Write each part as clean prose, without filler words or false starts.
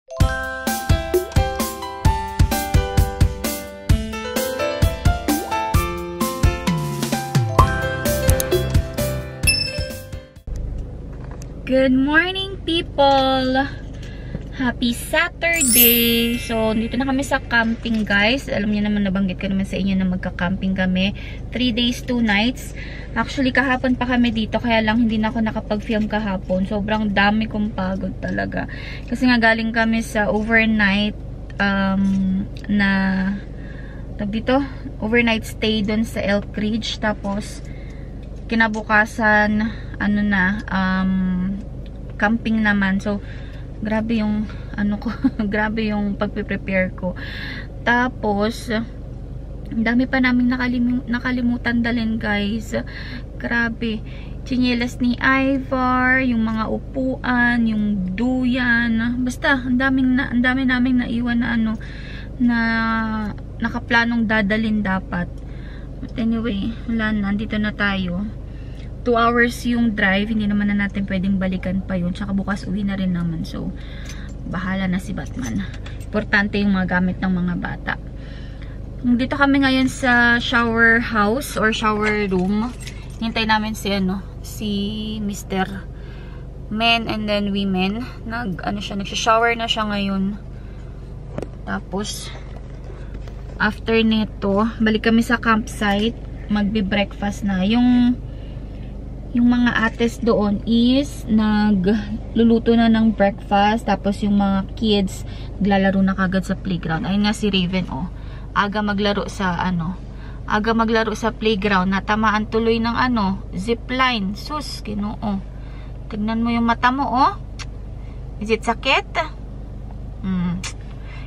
Good morning, people! Happy Saturday! So, dito na kami sa camping, guys. Alam niyo naman, nabanggit ko naman sa inyo na magka-camping kami. 3 days, 2 nights. Actually, kahapon pa kami dito, kaya lang hindi na ako nakapag-film kahapon. Sobrang dami kong pagod talaga. Kasi nga galing kami sa overnight overnight stay doon sa Elk Ridge. Tapos, kinabukasan, camping naman. So, grabe yung grabe yung pagpe-prepare ko. Tapos, dami pa namin nakalimutan dalhin, guys. Grabe. Tsinelas ni Ivar, yung mga upuan, yung duyan. Basta, ang dami naming naiwan na nakaplanong dadalhin dapat. But anyway, wala na. Andito na tayo. 2 hours yung drive, hindi naman na natin pwedeng balikan pa yun. Tsaka bukas uwi na rin naman. So, bahala na si Batman. Importante yung mga gamit ng mga bata. Dito kami ngayon sa shower house or shower room. Hintay namin si Mr. Men and then women. Nagsha-shower na siya ngayon. Tapos, after nito, balik kami sa campsite. Magbe-breakfast na. Yung mga ates doon is nagluluto na ng breakfast. Tapos yung mga kids naglalaro na kagad sa playground. Ayun nga si Raven, oh. Aga maglaro sa playground. Natamaan tuloy ng zipline. Sus, Ginoo. Tignan mo yung mata mo, oh. Is it sakit?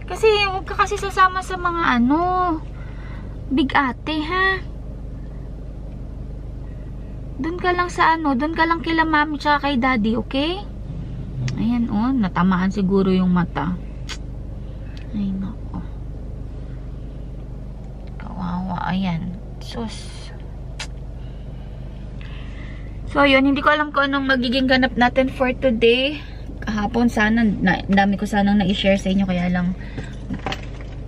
Kasi huwag ka kasi sasama sa mga big ate, ha? Doon ka lang doon ka lang kila mami tsaka kay daddy, okay? Ayan, oh, natamaan siguro yung mata. Ay, nako. Kawawa, ayan. Sus. So, yun, hindi ko alam kung anong magiging ganap natin for today. Kahapon, dami ko sanang na-share sa inyo, kaya lang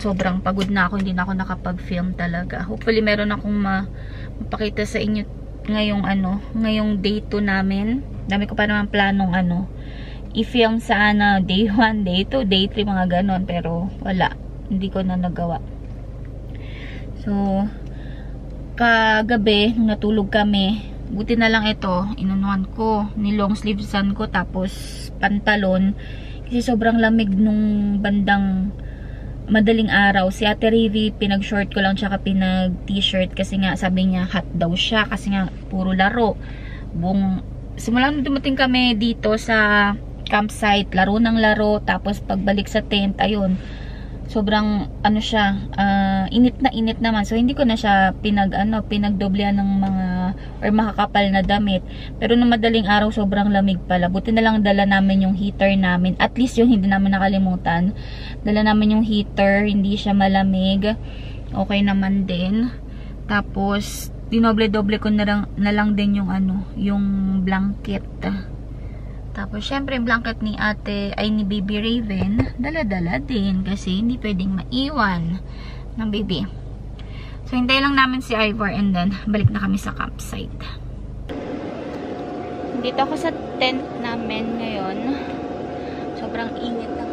sobrang pagod na ako, hindi na ako nakapag-film talaga. Hopefully, meron akong mapakita sa inyo ngayong day 2 namin. Dami ko pa naman planong i-film sa day 1, day 2, day 3, mga ganon. Pero wala, hindi ko na nagawa. So, kagabi, nung natulog kami, buti na lang ito, inunuan ko, nilong sleevesan ko, tapos pantalon. Kasi sobrang lamig nung bandang madaling araw. Si Ate Rivi, pinag-short ko lang tsaka pinag-t-shirt kasi nga sabi niya hot daw siya kasi nga puro laro. Simula nung dumating kami dito sa campsite, laro ng laro, tapos pagbalik sa tent, ayun, sobrang init na init naman. So hindi ko na siya pinagdoblehan ng mga or makakapal na damit. Pero nung madaling araw sobrang lamig pala. Buti na lang dala namin yung heater namin. At least yung hindi namin nakalimutan. Dala namin yung heater, hindi siya malamig. Okay naman din. Tapos dinoble-doble ko na lang din yung yung blanket. Tapos, syempre, yung blanket ni ni Baby Raven, dala-dala din kasi hindi pwedeng maiwan ng baby. So, hintay lang namin si Ivor and then, balik na kami sa campsite. Dito ako sa tent namin ngayon. Sobrang init ng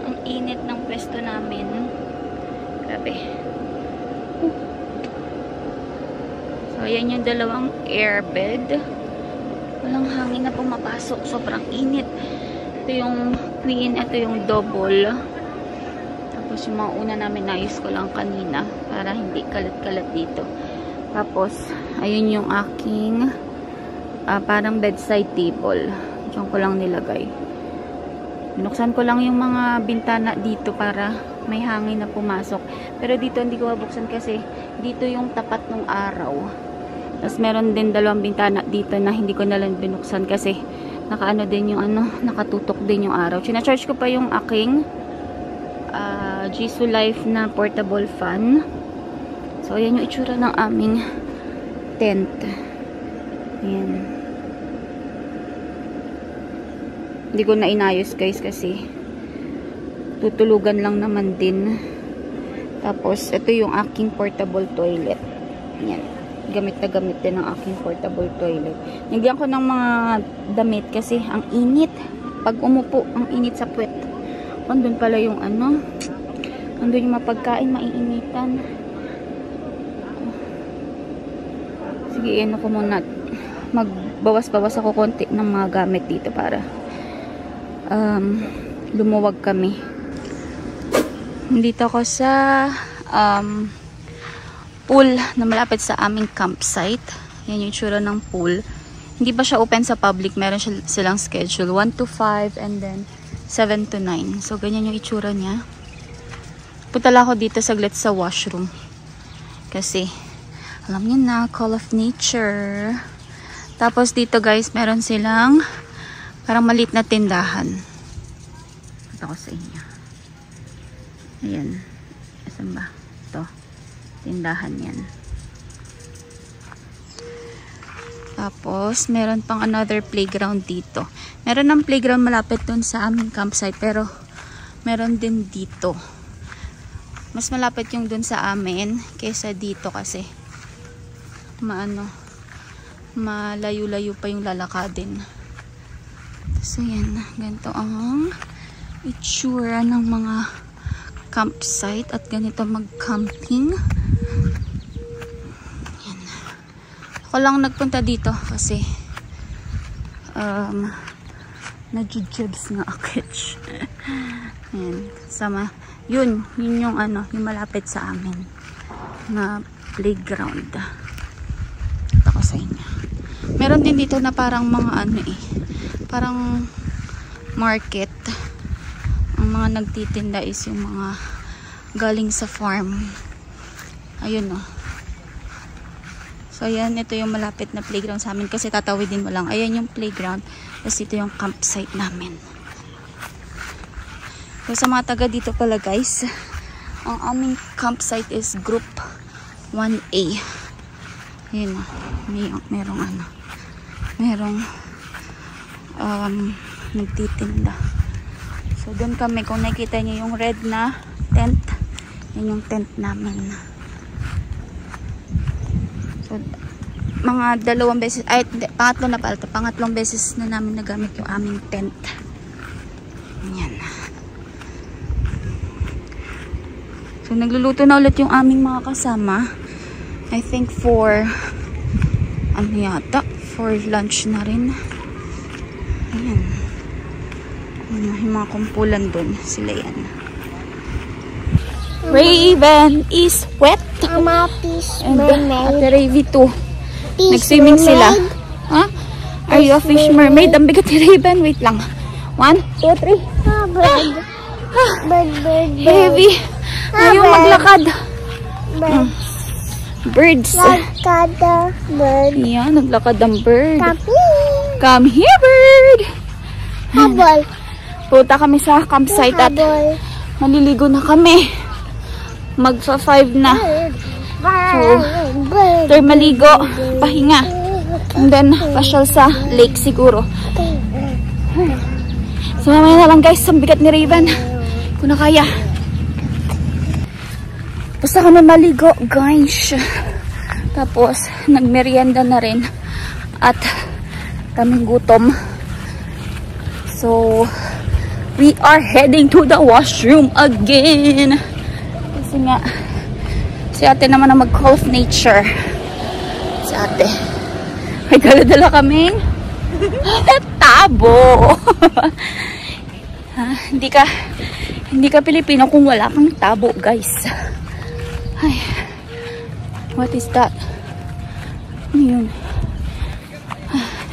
ang init ng pwesto namin. Grabe. So, ayan yung dalawang airbed. Walang hangin na pumapasok. Sobrang init. Ito yung queen. Ito yung double. Tapos yung mga una namin naayos ko lang kanina. Para hindi kalat-kalat dito. Tapos, ayun yung aking parang bedside table. Diyan ko lang nilagay. Binuksan ko lang yung mga bintana dito para may hangin na pumasok. Pero dito hindi ko mabuksan kasi dito yung tapat ng araw. Tapos meron din 2 bintana dito na hindi ko na lang binuksan kasi din yung nakatutok din yung araw. China-charge ko pa yung aking Jisoo Life na portable fan. So ayan yung itsura ng aming tent. Ayan. Hindi ko na inayos, guys, kasi Tutulugan lang naman din. Tapos, ito yung aking portable toilet. Yan. Gamit na gamit din ang aking portable toilet. Nagyan ko ng mga damit kasi ang init. Pag umupo, ang init sa puwet. Andun pala yung ano. Andun yung mapagkain, maiinitan. Sige, ano ko muna. Magbawas-bawas ako konti ng mga gamit dito para lumuwag kami. Dito ako sa pool na malapit sa aming campsite. Yan yung itsura ng pool. Hindi pa siya open sa public. Meron silang schedule 1 to 5 and then 7 to 9. So, ganyan yung itsura niya. Punta lang ako dito saglit sa washroom. Kasi, alam niyo na, call of nature. Tapos dito guys, meron silang parang maliit na tindahan. Ito ko sa inyo. Ayan. Asan ba? Ito. Tindahan yan. Tapos, meron pang another playground dito. Meron ng playground malapit dun sa aming campsite. Pero, meron din dito. Mas malapit yung dun sa amin kaysa dito kasi malayo-layo pa yung lalakadin. So, yan. Ganito ang itsura ng mga campsite at ganito mag-camping. Yan. Ako lang nagpunta dito kasi nag-jibs nga ako. Yan. Sama. Yun yung ano, yung malapit sa amin na playground. Ito ko sa inyo. Meron din dito na parang mga ano parang market. Ang mga nagtitinda is yung mga galing sa farm. Ayun o. So ayan, ito yung malapit na playground sa amin kasi tatawidin mo lang. Ayan yung playground. Tapos ito yung campsite namin. So sa mga taga dito pala guys, ang aming campsite is group 1A. Ayun o. Merong nagtitinda. So doon kami, kung nakikita niyo yung red na tent, yun yung tent namin. So mga dalawang beses, pangatlong beses na namin nagamit yung aming tent. Yan. So nagluluto na ulit yung aming mga kasama. I think for lunch na rin. Ayan. Yung mga kumpulan dun. Sila yan. Raven is wet. Mama, fish And mermaid. Ate Ravi too. Fish Nag-swimming sila. mermaid. Huh? Are you a fish mermaid? Ang bigat ni Raven. Wait lang. 1, 2, 3. Bird. Bird. Heavy. Ayaw maglakad. Bird. Birds. Lakad the bird. Yan, naglakad ang bird. Tapi. Come here, bird. Habol. Punta kami sa campsite at Habol. maliligo na kami. Magfa 5 na. So, Bird. after maligo, pahinga. And then, pasyal sa lake siguro. So, mamaya na lang guys, ang bigat ni Raven. Kung na kaya. Basta kami maligo, guys. Tapos, nagmerienda na rin. At, kaming gutom. So, we are heading to the washroom again. Kasi nga, si ate naman na mag-call of nature. Si ate. May dala-dala kaming tabo. Hindi ka Pilipino kung wala kang tabo, guys. Ay, what is that? Ano yun?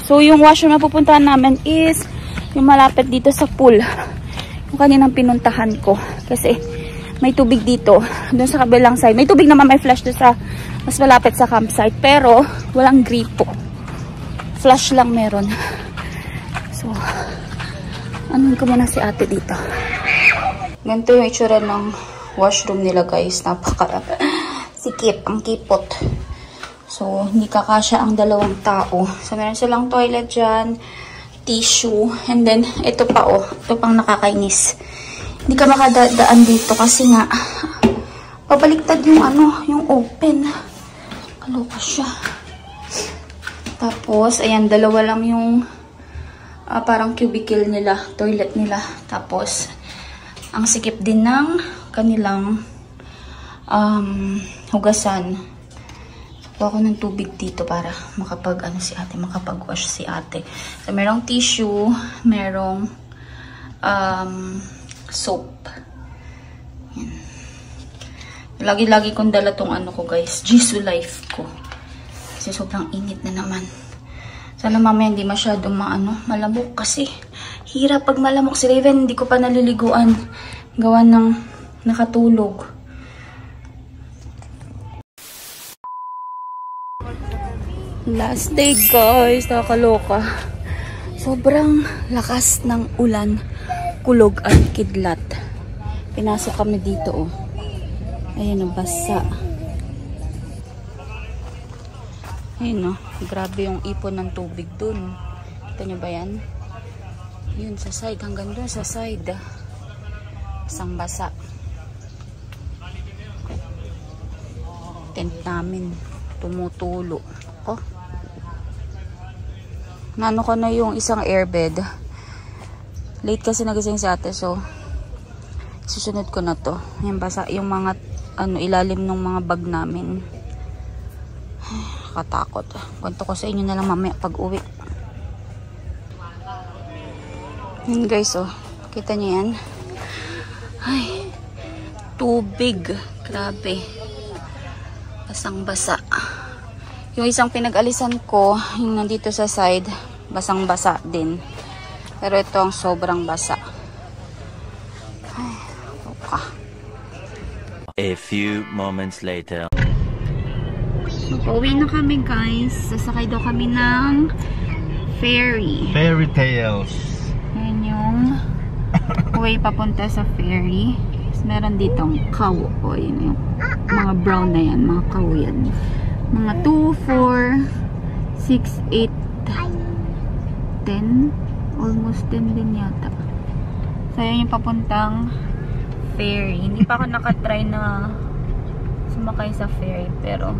So, yung washroom na pupuntahan namin is yung malapit dito sa pool. Yung kaninang pinuntahan ko. Kasi may tubig dito. Doon sa kabilang side. May tubig naman, may flash doon sa mas malapit sa campsite. Pero, walang gripo. Flash lang meron. So, anuhin ko muna si ate dito. Ganito yung itsura ng washroom nila, guys. Sikip, ang kipot. So, hindi kakasya ang dalawang tao. So, meron silang toilet dyan, tissue, and then, ito pa, oh. Ito pang nakakainis. Hindi ka makadadaan dito kasi nga pabaliktad yung yung open. Kaloka siya. Tapos, ayan, dalawa lang yung parang cubicle nila, toilet nila. Tapos, ang sikip din ng kanilang hugasan. Kuha ko ng tubig dito para makapag-wash si ate. So, merong tissue, merong soap. Yan. Lagi-lagi kong dala tong ko guys, Jisoo Life ko. Kasi sobrang init na naman. Sana mamaya hindi masyadong malamok kasi hirap pag malamok si Raven. Hindi ko pa naliliguan. Gawa ng nakatulog. Last day guys. Nakakaloka. Sobrang lakas ng ulan. Kulog at kidlat. Pinasok kami dito Ayan basa. Ayun grabe yung ipon ng tubig dun. Kita nyo ba yan? Yun sa side, hanggang dun sa side. Isang basa. Tent namin. Tumutulo. Nano ko na yung isang airbed. Late kasi nagising si ate, so susunod ko na to. Yung basa, yung mga ilalim ng mga bag namin. Katakot. Kwento ko sa inyo na lang mamaya pag uwi. Yan guys, kita nyo yan. Ay, tubig. Grabe. Basang basa. Yung isang pinag-alisan ko, yung nandito sa side, basang basa din. Pero ito ang sobrang basa. Ay, A few moments later. Pauwi na kami guys. Sasakay daw kami ng ferry. Fairy tales. Yan yung way papunta sa ferry. Meron ditong cow. Yun yung mga brown na yan. Mga cow yan. Mga 2, 4, 6, 8, 10. Almost 10 din yata. So yun yung papuntang ferry. Hindi pa ako nakatry na sumakay sa ferry. Pero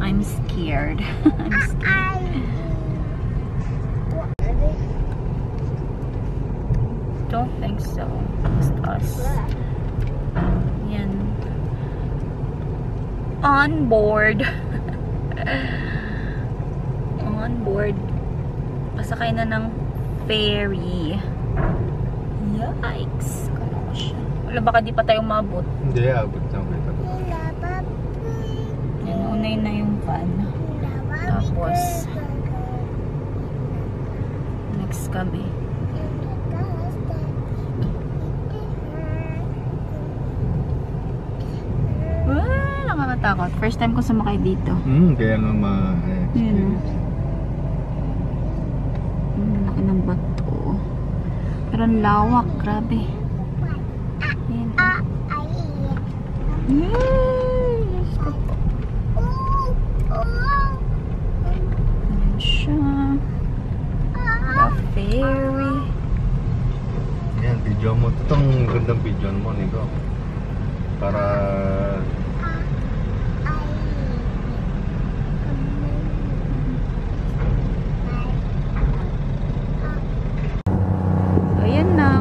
I'm scared. I'm scared. Don't think so. Just us. Yan. On board. On board. Pasakay na ng ferry. Yikes. Wala, baka di pa tayo mabot. Hindi, abot na kita. Yan, unay na yung van. Tapos next kami. Nakakatakot. First time ko sumakay dito. Kaya nga ma-experience. Laki ng bato. Pero ang lawak. Grabe. Ayan. Ayan siya. The ferry. Yan, video mo. Itong gandang video mo, Nico. Para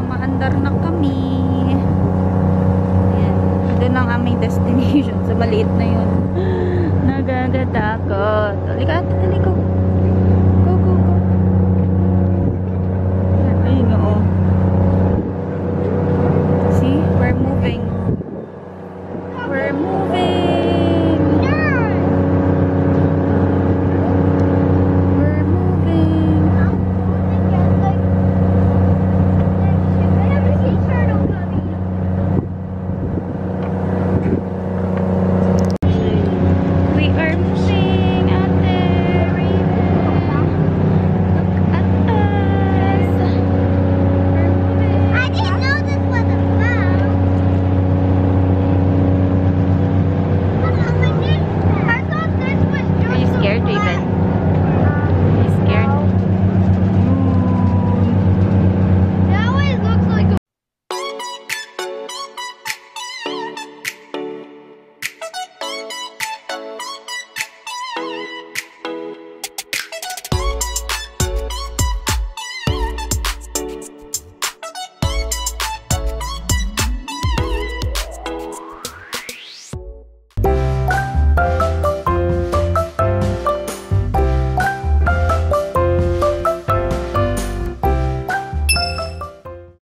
maandar na kami. Ayan. Doon ang aming destination. Sa maliit na yun. Nagagatakot. Halika, halika.